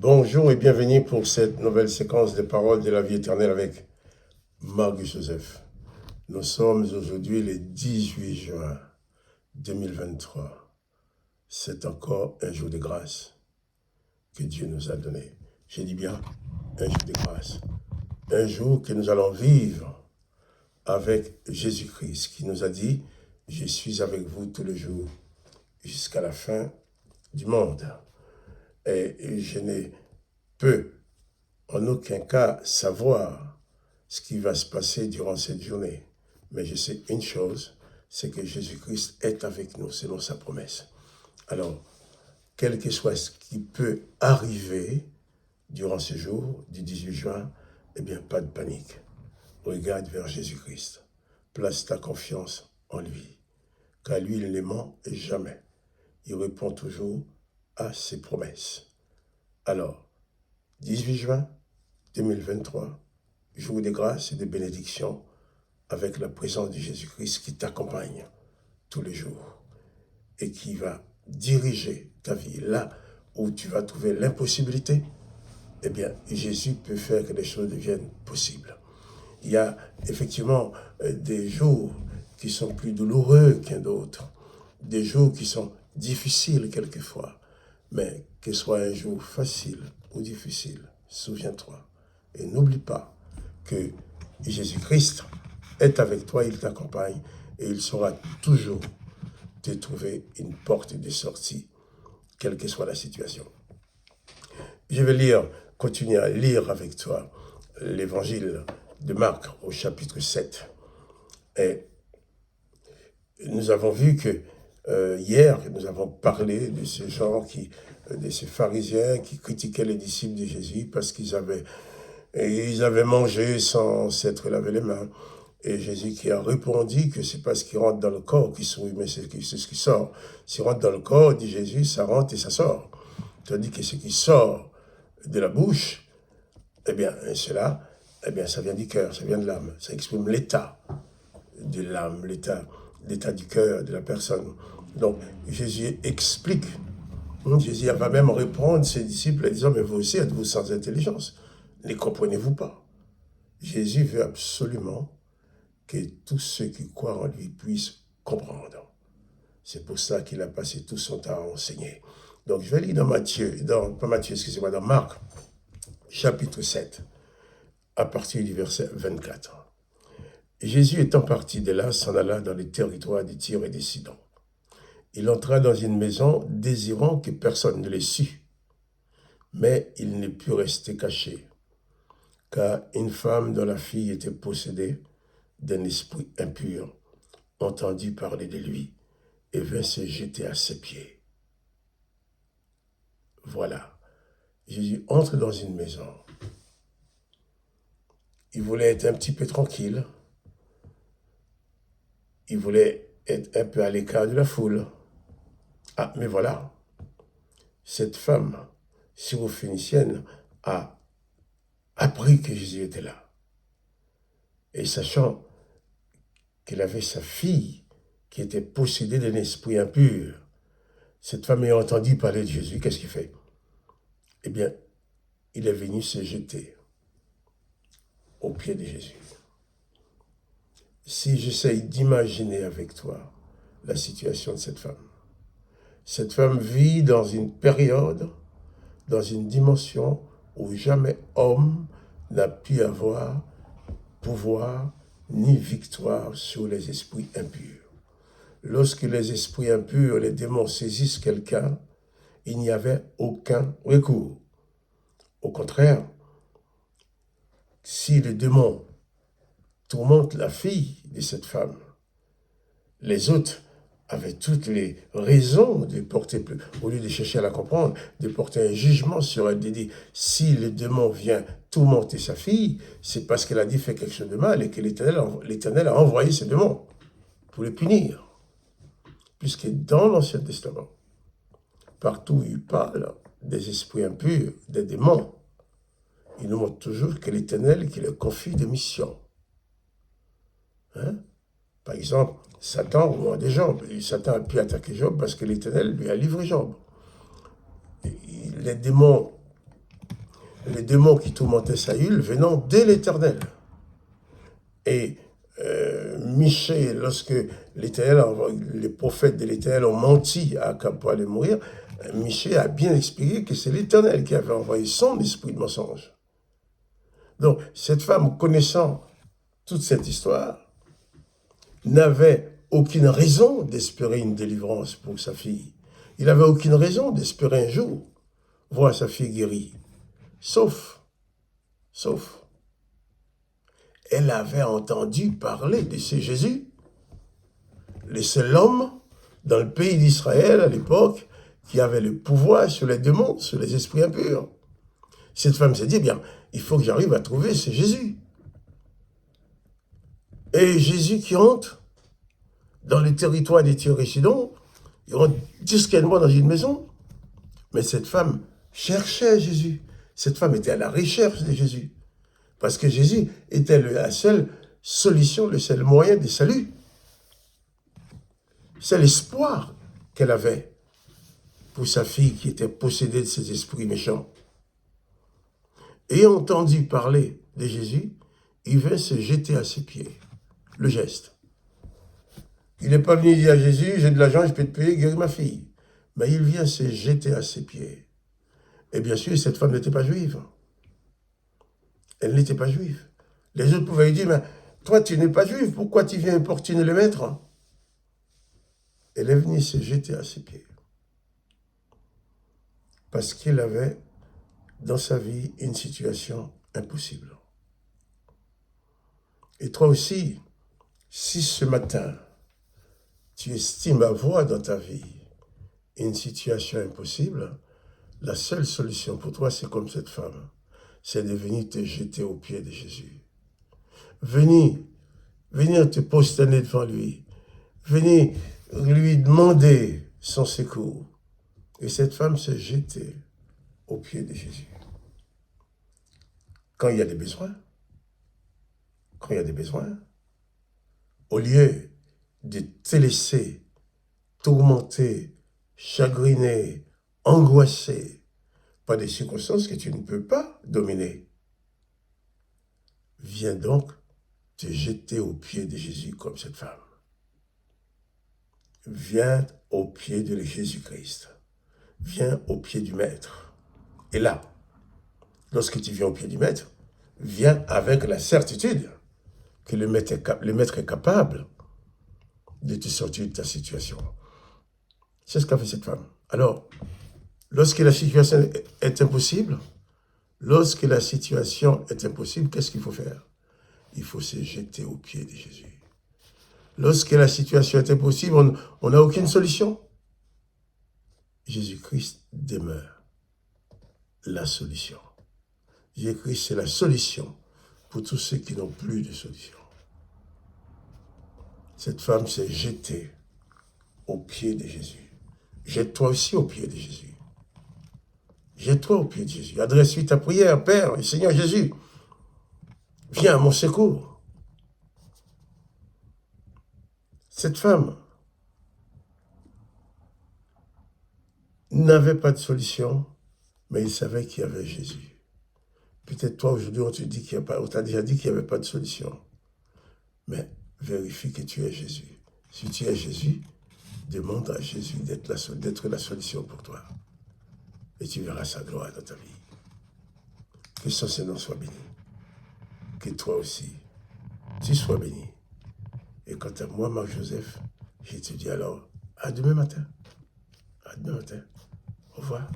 Bonjour et bienvenue pour cette nouvelle séquence de paroles de la vie éternelle avec Marc Joseph. Nous sommes aujourd'hui le 18 juin 2023. C'est encore un jour de grâce que Dieu nous a donné. Je dis bien un jour de grâce. Un jour que nous allons vivre avec Jésus-Christ qui nous a dit « Je suis avec vous tous les jours jusqu'à la fin du monde ». Et je ne peux en aucun cas savoir ce qui va se passer durant cette journée. Mais je sais une chose, c'est que Jésus-Christ est avec nous selon sa promesse. Alors, quel que soit ce qui peut arriver durant ce jour du 18 juin, eh bien, pas de panique. Regarde vers Jésus-Christ. Place ta confiance en lui. Car lui, il ne ment jamais. Il répond toujours à ses promesses. Alors, 18 juin 2023, jour de grâce et de bénédiction avec la présence de Jésus-Christ qui t'accompagne tous les jours et qui va diriger ta vie. Là où tu vas trouver l'impossibilité, eh bien, Jésus peut faire que les choses deviennent possibles. Il y a effectivement des jours qui sont plus douloureux qu'un d'autres, des jours qui sont difficiles quelquefois, mais que ce soit un jour facile ou difficile, souviens-toi et n'oublie pas que Jésus-Christ est avec toi, il t'accompagne et il saura toujours te trouver une porte de sortie, quelle que soit la situation. Je vais continuer à lire avec toi l'évangile de Marc au chapitre 7. Et nous avons vu que hier, nous avons parlé de ces gens de ces pharisiens qui critiquaient les disciples de Jésus parce qu'ils avaient mangé sans s'être lavé les mains. Et Jésus qui a répondu que c'est pas ce qui rentre dans le corps qui sourit, mais c'est ce qui sort. Ce qui rentre dans le corps, dit Jésus, ça rentre et ça sort. Tandis que ce qui sort de la bouche, eh bien, cela, eh bien, ça vient du cœur, ça vient de l'âme. Ça exprime l'état de l'âme, l'état du cœur de la personne. Donc, Jésus explique. Jésus va même répondre ses disciples en disant, mais vous aussi êtes-vous sans intelligence? Ne comprenez-vous pas? Jésus veut absolument que tous ceux qui croient en lui puissent comprendre. C'est pour ça qu'il a passé tout son temps à enseigner. Donc, je vais lire dans Marc, chapitre 7, à partir du verset 24. Jésus étant parti de là, s'en alla dans les territoires de Tyr et de Sidon. Il entra dans une maison désirant que personne ne le sût, mais il ne put rester caché, car une femme dont la fille était possédée d'un esprit impur entendit parler de lui et vint se jeter à ses pieds. Voilà, Jésus entre dans une maison. Il voulait être un petit peu tranquille. Il voulait être un peu à l'écart de la foule. Ah, mais voilà, cette femme syrophénicienne a appris que Jésus était là. Et sachant qu'il avait sa fille qui était possédée d'un esprit impur, cette femme ayant entendu parler de Jésus, qu'est-ce qu'il fait? Eh bien, il est venu se jeter aux pieds de Jésus. Si j'essaye d'imaginer avec toi la situation de cette femme vit dans une période, dans une dimension où jamais homme n'a pu avoir pouvoir ni victoire sur les esprits impurs. Lorsque les esprits impurs, les démons saisissent quelqu'un, il n'y avait aucun recours. Au contraire, si le démon tourmente la fille de cette femme, les autres avaient toutes les raisons de porter, au lieu de chercher à la comprendre, de porter un jugement sur elle, de dire, si le démon vient tourmenter sa fille, c'est parce qu'elle a dit fait quelque chose de mal et que l'Éternel a envoyé ce démon pour le punir. Puisque dans l'Ancien Testament, partout où il parle des esprits impurs, des démons, il nous montre toujours que l'Éternel qui leur confie des missions. Hein? Par exemple, Satan au moins des Job. Satan a pu attaquer Job parce que l'Éternel lui a livré Job. Les démons les démons qui tourmentaient Saül venant de l'Éternel. Et Michée, lorsque les prophètes de l'Éternel ont menti à Akab pour aller mourir, Michée a bien expliqué que c'est l'Éternel qui avait envoyé son esprit de mensonge. Donc, cette femme, connaissant toute cette histoire, n'avait aucune raison d'espérer une délivrance pour sa fille. Il n'avait aucune raison d'espérer un jour voir sa fille guérie. Sauf, elle avait entendu parler de ce Jésus, le seul homme dans le pays d'Israël à l'époque qui avait le pouvoir sur les démons, sur les esprits impurs. Cette femme s'est dit, bien, il faut que j'arrive à trouver ce Jésus. Et Jésus qui rentre dans le territoire des Tyr et Sidon, il rentre discrètement dans une maison. Mais cette femme cherchait Jésus. Cette femme était à la recherche de Jésus. Parce que Jésus était la seule solution, le seul moyen de salut. C'est l'espoir qu'elle avait pour sa fille qui était possédée de ces esprits méchants. Ayant entendu parler de Jésus, il vint se jeter à ses pieds. Le geste. Il n'est pas venu dire à Jésus, j'ai de l'argent, je peux te payer, guérir ma fille. Mais il vient se jeter à ses pieds. Et bien sûr, cette femme n'était pas juive. Elle n'était pas juive. Les autres pouvaient lui dire, mais toi, tu n'es pas juive, pourquoi tu viens importuner le maître? Elle est venue se jeter à ses pieds. Parce qu'il avait dans sa vie une situation impossible. Et toi aussi, si ce matin, tu estimes avoir dans ta vie une situation impossible, la seule solution pour toi, c'est comme cette femme, c'est de venir te jeter aux pieds de Jésus. Venir te prosterner devant lui, venir lui demander son secours. Et cette femme s'est jetée aux pieds de Jésus. Quand il y a des besoins, au lieu de te laisser tourmenter, chagriner, angoisser par des circonstances que tu ne peux pas dominer, viens donc te jeter aux pieds de Jésus comme cette femme. Viens aux pieds de Jésus-Christ. Viens aux pieds du Maître. Et là, lorsque tu viens aux pieds du Maître, viens avec la certitude que le Maître est capable de te sortir de ta situation. C'est ce qu'a fait cette femme. Alors, lorsque la situation est impossible, qu'est-ce qu'il faut faire? Il faut se jeter aux pieds de Jésus. Lorsque la situation est impossible, on n'a aucune solution. Jésus-Christ demeure la solution. Jésus-Christ, c'est la solution pour tous ceux qui n'ont plus de solution. Cette femme s'est jetée aux pieds de Jésus. Jette-toi aussi aux pieds de Jésus. Jette-toi aux pieds de Jésus. Adresse-lui ta prière, Père, et Seigneur Jésus, viens à mon secours. Cette femme n'avait pas de solution, mais il savait qu'il y avait Jésus. Peut-être toi, aujourd'hui, on t'a déjà dit qu'il n'y avait pas de solution. Mais vérifie que tu es Jésus. Si tu es Jésus, demande à Jésus d'être la solution pour toi. Et tu verras sa gloire dans ta vie. Que son Seigneur soit béni. Que toi aussi, tu sois béni. Et quant à moi, Marc-Joseph, je te dis alors, à demain matin. À demain matin. Au revoir.